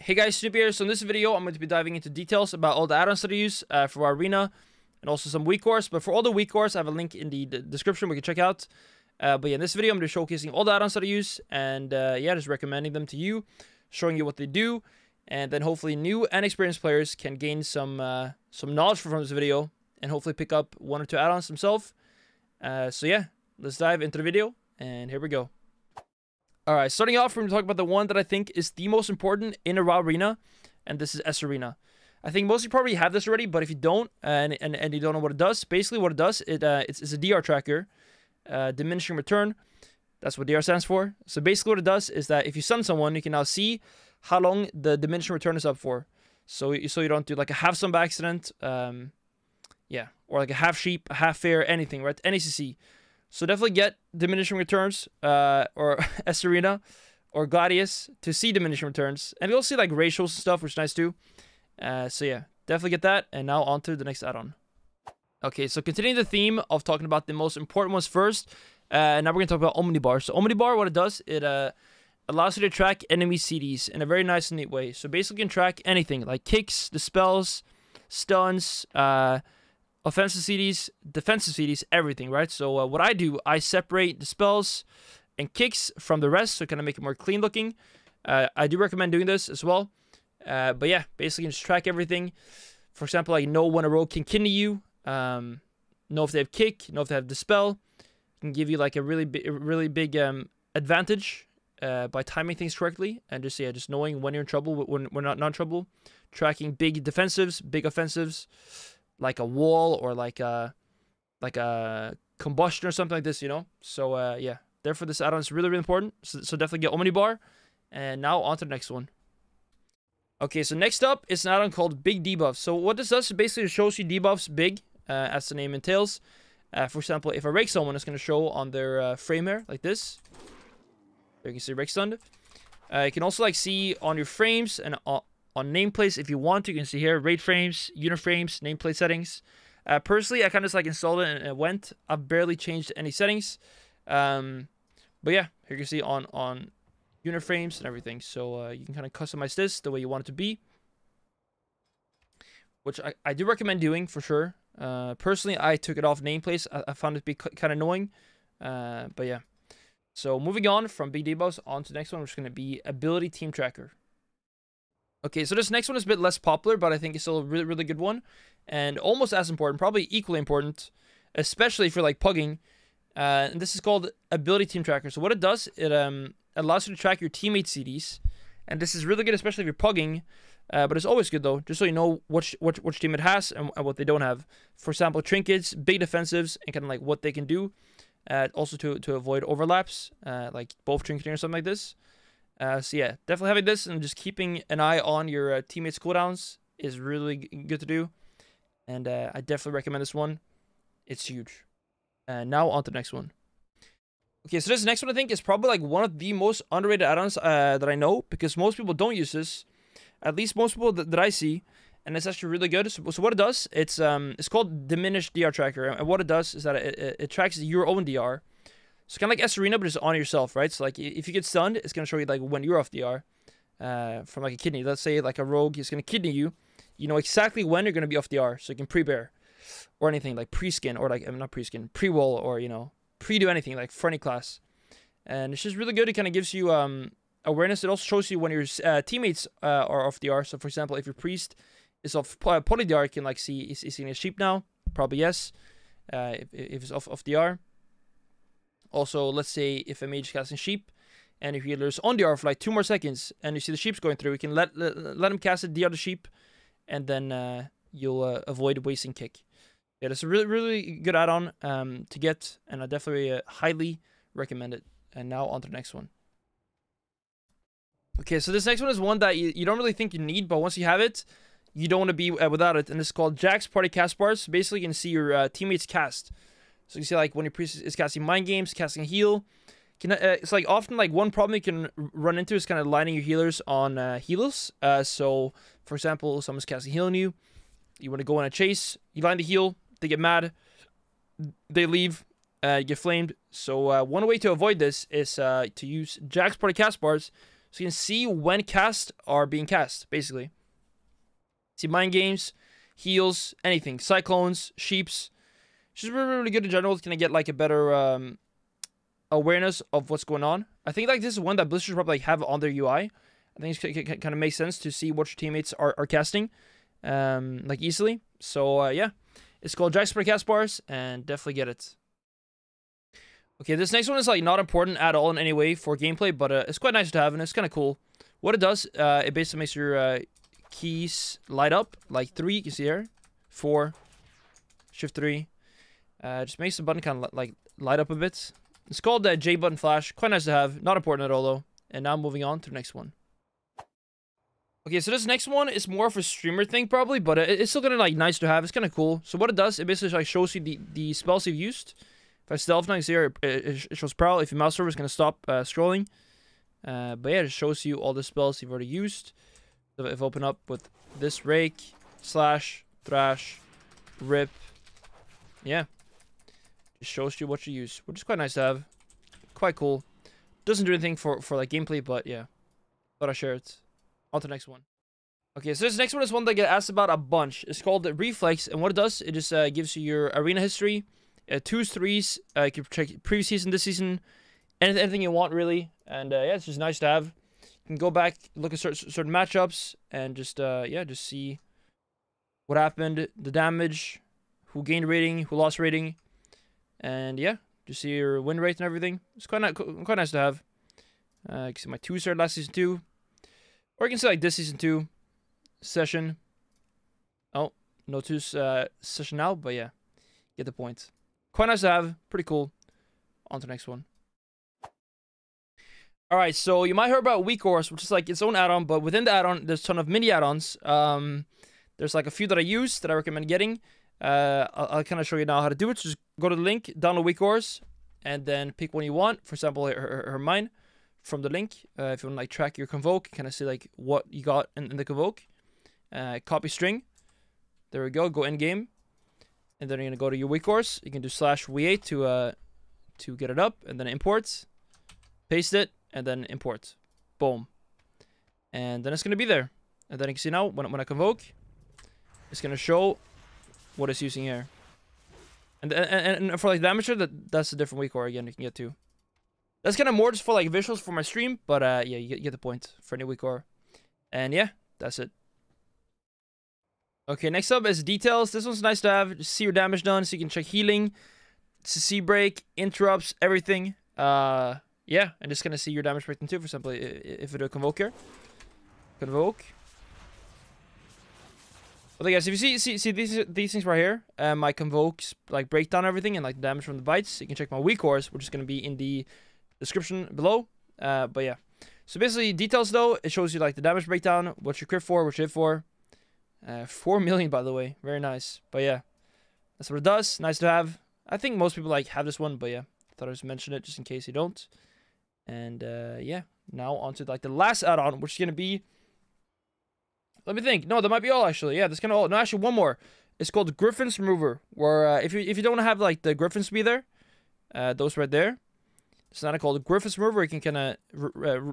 Hey guys, Snupy here. So in this video, I'm going to be diving into details about all the add-ons that I use for our arena and also some Weakauras. But for all the Weakauras, I have a link in the description we can check out. But yeah, in this video, I'm going to be showcasing all the add-ons that I use and yeah, just recommending them to you, showing you what they do, and then hopefully new and experienced players can gain some knowledge from this video and hopefully pick up one or two add-ons themselves. So yeah, let's dive into the video, and here we go. Alright, starting off, we're going to talk about the one that I think is the most important in a WoW arena, and this is sArena. I think most of you probably have this already, but if you don't, and you don't know what it does, basically what it does, it's a DR tracker, diminishing return. That's what DR stands for. So basically what it does is that if you stun someone, you can now see how long the diminishing return is up for. So you don't do like a half stun by accident, yeah, or like a half sheep, a half fair, anything, right? Any CC. So definitely get diminishing returns, or sArena, or Gladius to see diminishing returns. And you'll see like ratios and stuff, which is nice too. So yeah, definitely get that. And now on to the next add-on. Okay, so continuing the theme of talking about the most important ones first. Now we're going to talk about Omnibar. So Omnibar, what it does, it allows you to track enemy CDs in a very nice and neat way. So basically you can track anything, like kicks, dispels, stuns, offensive CDs, defensive CDs, everything, right? So what I do, I separate the spells and kicks from the rest, so kind of make it more clean looking. I do recommend doing this as well. But yeah, basically you just track everything. For example, like know when a rogue can kidney you, know if they have kick, know if they have dispel. It can give you like a really big advantage by timing things correctly, and just knowing when you're in trouble, when we're not in trouble. Tracking big defensives, big offensives, like a wall or like a combustion or something like this, you know. So yeah, therefore this add-on is really important. So definitely get Omnibar. And now on to the next one. Okay, so next up is an add-on called BigDebuffs. So what this does is basically shows you debuffs big, as the name entails. For example, if I rake someone, it's going to show on their frame here like this. There you can see rake stunned. You can also like see on your frames and on nameplates if you want to. You can see here raid frames, unit frames, nameplate settings. Personally, I kind of just like installed it and it went. I've barely changed any settings. But yeah, here you can see on unit frames and everything. So you can kind of customize this the way you want it to be, which I do recommend doing for sure. Personally, I took it off nameplates. I found it to be kind of annoying. But yeah. So moving on from BigDebuffs on to the next one, which is going to be Ability Team Tracker. Okay, so this next one is a bit less popular, but I think it's still a really good one. And almost as important, probably equally important, especially for like pugging. And this is called Ability Team Tracker. So what it does, it allows you to track your teammate CDs. And this is really good, especially if you're pugging. But it's always good though, just so you know which teammate has and what they don't have. For example, trinkets, big defensives, and kind of like what they can do. Also to avoid overlaps, like both trinketing or something like this. So yeah, definitely having this and just keeping an eye on your teammates' cooldowns is really good to do. And I definitely recommend this one. It's huge. Now on to the next one. Okay, so this next one I think is probably like one of the most underrated add-ons that I know, because most people don't use this. At least most people that I see. And it's actually really good. So what it does, it's called Diminished Dr Tracker. And what it does is that it tracks your own DR. So kind of like sArena, but just on yourself, right? So like if you get stunned, it's going to show you like when you're off DR from like a kidney. Let's say like a rogue is going to kidney you. You know exactly when you're going to be off DR, so you can pre-bear or anything like pre-skin or like not pre-skin, pre-wall, or you know pre-do anything like for any class. And it's just really good. It kind of gives you awareness. It also shows you when your teammates are off DR. So for example, if your priest is off poly DR, you can like see is he seeing a sheep now? Probably yes. If it's off DR. Also, let's say if a mage is casting sheep, and if healer's on DR for like 2 more seconds, and you see the sheep's going through, we can let him cast it, DR the sheep, and then you'll avoid wasting kick. Yeah, it's a really good add-on to get, and I definitely highly recommend it. And now on to the next one. Okay, so this next one is one that you don't really think you need, but once you have it, you don't want to be without it. And it's called JaxPartyCastBars. Basically, you can see your teammates cast. So you see like when your priest is casting mind games, casting a heal. It's like often like one problem you can run into is kind of lining your healers on heals. So for example, someone's casting heal on you. You want to go on a chase. You line the heal. They get mad. They leave. You get flamed. So one way to avoid this is to use JaxPartyCastBars So you can see when casts are being cast, basically. See mind games, heals, anything. Cyclones, sheeps. It's just really, really good in general. It's going to get like a better awareness of what's going on. I think like this is one that Blizzard probably like, have on their UI. I think it kind of makes sense to see what your teammates are casting like easily. So yeah, it's called JaxPartyCastBars, and definitely get it. Okay, this next one is like not important at all in any way for gameplay, but it's quite nice to have, and it's kind of cool. What it does, it basically makes your keys light up, like 3, you can see here, 4, shift 3. Just makes the button kind of like light up a bit. It's called JButtonFlash, quite nice to have, not important at all though. And now moving on to the next one. Okay, so this next one is more of a streamer thing probably, but it's still kind of like nice to have. It's kind of cool. So what it does, it basically like shows you the spells you've used. If I stealth now, you see here, it shows Prowl. If your mouse over is going to stop scrolling. But yeah, it shows you all the spells you've already used. So if I open up with this Rake, Slash, Thrash, Rip. Yeah. It shows you what you use, which is quite nice to have. Quite cool. Doesn't do anything for like gameplay, but yeah. Thought I'd share it. On to the next one. Okay, so this next one is one that I get asked about a bunch. It's called Reflex, and what it does, it just gives you your arena history, 2s, 3s, you can check previous season, this season, anything you want really, and yeah, it's just nice to have. You can go back, look at certain matchups, and just yeah, just see what happened, the damage, who gained rating, who lost rating, and yeah, just see your win rate and everything. It's quite nice to have. You can see my 2 started last season 2. Or you can see like this season 2 session. Oh, no 2 session now, but yeah, get the point. Quite nice to have, pretty cool. On to the next one. All right, so you might hear about Weakauras, which is like its own add-on, but within the add-on, there's a ton of mini add-ons. There's like a few that I use that I recommend getting. I'll kind of show you now how to do it. So just go to the link, download Weakauras, and then pick one you want. For example, her mine. From the link, if you want to like track your convoke, kind of see like what you got in the convoke. Copy string. There we go. Go in game, and then you're gonna go to your Weakauras. You can do /v8 to get it up, and then import, paste it, and then import. Boom, and then it's gonna be there. And then you can see now when I convoke, it's gonna show what it's using here. And for like damager, that's a different Weakauras again. You can get to. That's kind of more just for like visuals for my stream, but yeah, you get the point for any Weakauras. And yeah, that's it. Okay, next up is details. This one's nice to have. Just see your damage done, so you can check healing, CC break, interrupts, everything. Yeah, and just gonna see your damage breakdown too. For example, if I do a convoke here, convoke. Well, guys, if you see these things right here, my convokes like breakdown everything and like damage from the bites. You can check my Weakauras, which is gonna be in the description below. But yeah, so basically details though, it shows you like the damage breakdown, what you crit for, what you hit for. 4 million, by the way, very nice. But yeah, that's what it does. Nice to have. I think most people like have this one, but yeah, thought I just mention it just in case you don't. And yeah, now on to like the last add-on, which is gonna be, let me think. No, that might be all actually. Yeah, that's kind of all. No, actually one more. It's called Gryphonsremover, where if you don't have like the Gryphons be there, those right there. It's not called Gryphonsremover. You can kind of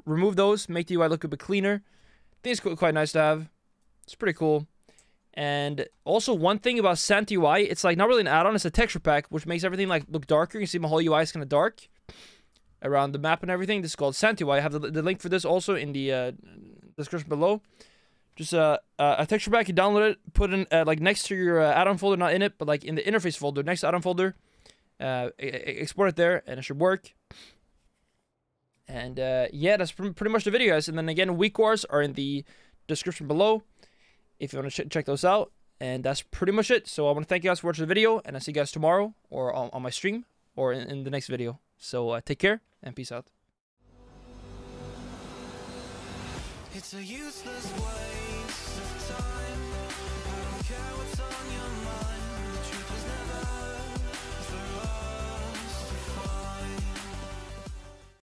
remove those, make the UI look a bit cleaner. I think it's quite nice to have. It's pretty cool. And also one thing about Sant UI, it's like not really an add-on, it's a texture pack, which makes everything like look darker. You can see my whole UI is kind of dark around the map and everything. This is called Sant UI. I have the link for this also in the description below. Just a texture pack, you download it, put it in like next to your add-on folder, not in it, but like in the interface folder, next to add-on folder. Export it there, and it should work. And yeah, that's pretty much the video, guys. And then again, Weakauras are in the description below if you want to check those out. And that's pretty much it. So I want to thank you guys for watching the video, and I'll see you guys tomorrow or on my stream or in the next video. So take care and peace out. It's a useless waste of time. I don't care what's on your mind. The truth was never for us.